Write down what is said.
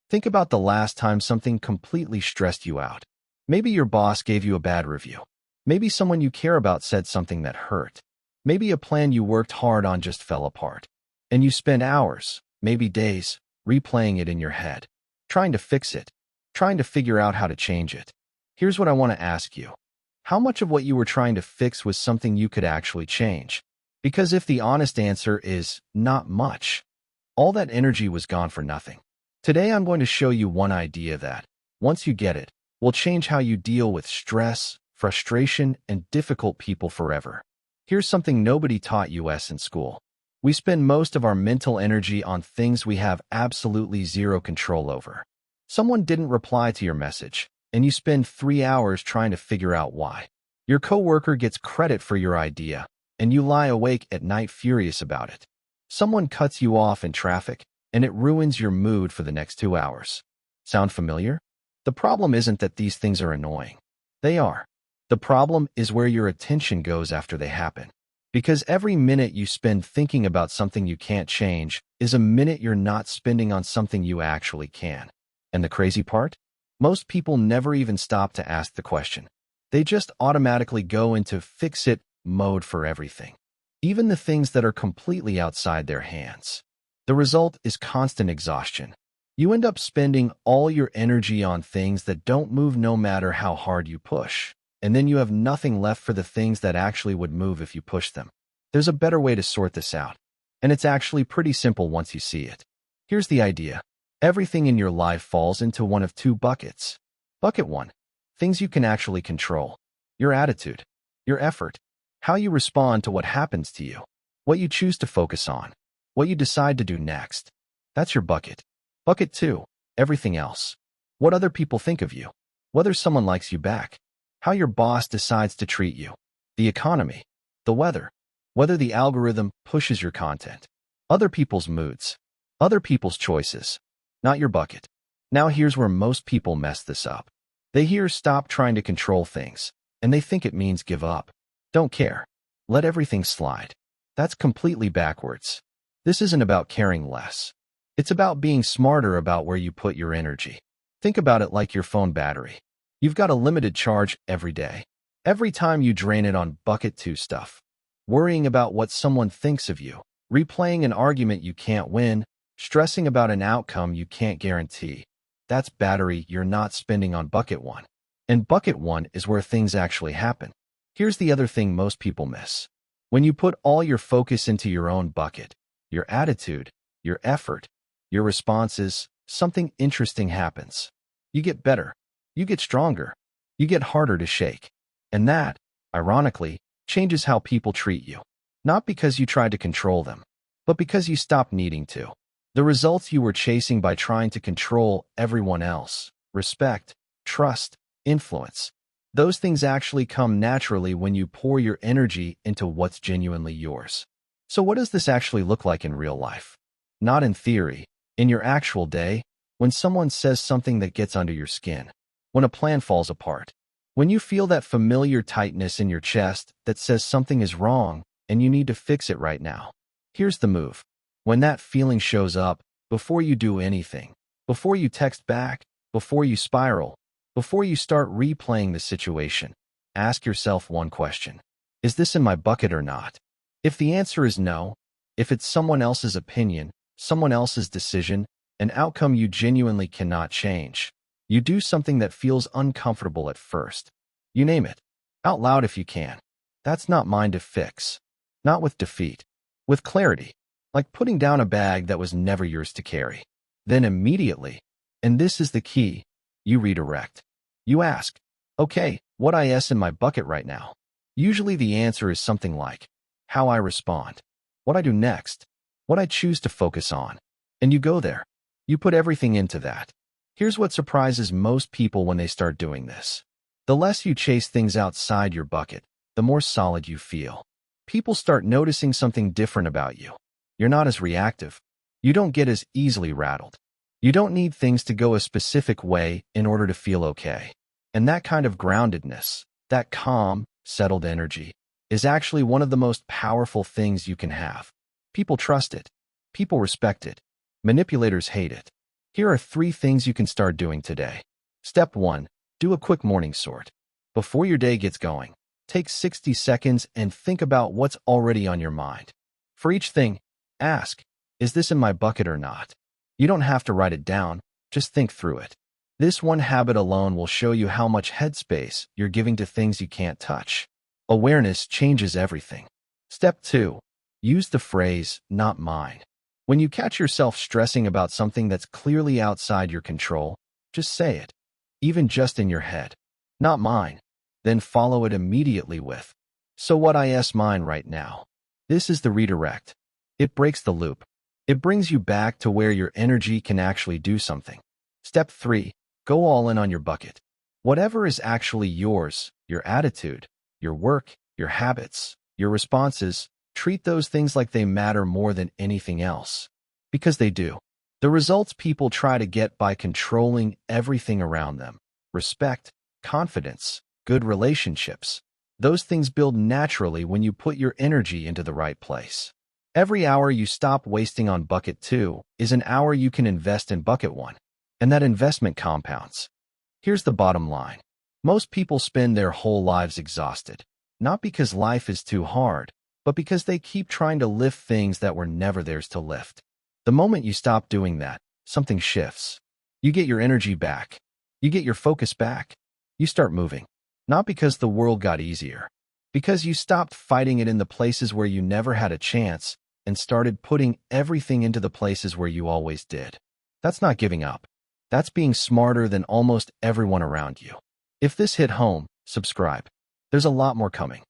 Think about the last time something completely stressed you out. Maybe your boss gave you a bad review. Maybe someone you care about said something that hurt. Maybe a plan you worked hard on just fell apart. And you spend hours, maybe days, replaying it in your head, trying to fix it, trying to figure out how to change it. Here's what I want to ask you. How much of what you were trying to fix was something you could actually change? Because if the honest answer is not much, all that energy was gone for nothing. Today I'm going to show you one idea that, once you get it, will change how you deal with stress, frustration, and difficult people forever. Here's something nobody taught us in school. We spend most of our mental energy on things we have absolutely zero control over. Someone didn't reply to your message, and you spend 3 hours trying to figure out why. Your coworker gets credit for your idea, and you lie awake at night furious about it. Someone cuts you off in traffic, and it ruins your mood for the next 2 hours. Sound familiar? The problem isn't that these things are annoying. They are. The problem is where your attention goes after they happen. Because every minute you spend thinking about something you can't change is a minute you're not spending on something you actually can. And the crazy part? Most people never even stop to ask the question. They just automatically go into fix-it mode for everything, even the things that are completely outside their hands. The result is constant exhaustion. You end up spending all your energy on things that don't move no matter how hard you push. And then you have nothing left for the things that actually would move if you push them. There's a better way to sort this out, and it's actually pretty simple once you see it. Here's the idea. Everything in your life falls into one of two buckets. Bucket 1, things you can actually control. Your attitude, your effort, how you respond to what happens to you, what you choose to focus on, what you decide to do next. That's your bucket. Bucket 2, everything else. What other people think of you, whether someone likes you back, how your boss decides to treat you, the economy, the weather, whether the algorithm pushes your content, other people's moods, other people's choices, not your bucket. Now here's where most people mess this up. They hear stop trying to control things, and they think it means give up. Don't care. Let everything slide. That's completely backwards. This isn't about caring less. It's about being smarter about where you put your energy. Think about it like your phone battery. You've got a limited charge every day. Every time you drain it on bucket 2 stuff, worrying about what someone thinks of you, replaying an argument you can't win, stressing about an outcome you can't guarantee, that's battery you're not spending on bucket 1. And bucket 1 is where things actually happen. Here's the other thing most people miss. When you put all your focus into your own bucket, your attitude, your effort, your responses, something interesting happens. You get better. You get stronger. You get harder to shake. And that, ironically, changes how people treat you. Not because you tried to control them, but because you stopped needing to. The results you were chasing by trying to control everyone else, respect, trust, influence, those things actually come naturally when you pour your energy into what's genuinely yours. So what does this actually look like in real life? Not in theory, in your actual day, when someone says something that gets under your skin. When a plan falls apart, when you feel that familiar tightness in your chest that says something is wrong and you need to fix it right now. Here's the move. When that feeling shows up, before you do anything, before you text back, before you spiral, before you start replaying the situation, ask yourself one question. Is this in my bucket or not? If the answer is no, if it's someone else's opinion, someone else's decision, an outcome you genuinely cannot change, you do something that feels uncomfortable at first. You name it. Out loud if you can. That's not mine to fix. Not with defeat. With clarity. Like putting down a bag that was never yours to carry. Then immediately, and this is the key, you redirect. You ask, okay, what is in my bucket right now? Usually the answer is something like, how I respond, what I do next, what I choose to focus on. And you go there. You put everything into that. Here's what surprises most people when they start doing this. The less you chase things outside your bucket, the more solid you feel. People start noticing something different about you. You're not as reactive. You don't get as easily rattled. You don't need things to go a specific way in order to feel okay. And that kind of groundedness, that calm, settled energy, is actually one of the most powerful things you can have. People trust it. People respect it. Manipulators hate it. Here are 3 things you can start doing today. Step 1. Do a quick morning sort. Before your day gets going, take 60 seconds and think about what's already on your mind. For each thing, ask, is this in my bucket or not? You don't have to write it down, just think through it. This one habit alone will show you how much headspace you're giving to things you can't touch. Awareness changes everything. Step 2. Use the phrase, not mine. When you catch yourself stressing about something that's clearly outside your control, just say it, even just in your head. Not mine. Then follow it immediately with, so what is mine right now? This is the redirect. It breaks the loop. It brings you back to where your energy can actually do something. Step 3. Go all in on your bucket. Whatever is actually yours, your attitude, your work, your habits, your responses, treat those things like they matter more than anything else. Because they do. The results people try to get by controlling everything around them, respect, confidence, good relationships, those things build naturally when you put your energy into the right place. Every hour you stop wasting on bucket 2 is an hour you can invest in bucket 1. And that investment compounds. Here's the bottom line. Most people spend their whole lives exhausted, not because life is too hard, but because they keep trying to lift things that were never theirs to lift. The moment you stop doing that, something shifts. You get your energy back. You get your focus back. You start moving. Not because the world got easier, because you stopped fighting it in the places where you never had a chance and started putting everything into the places where you always did. That's not giving up. That's being smarter than almost everyone around you. If this hit home, subscribe. There's a lot more coming.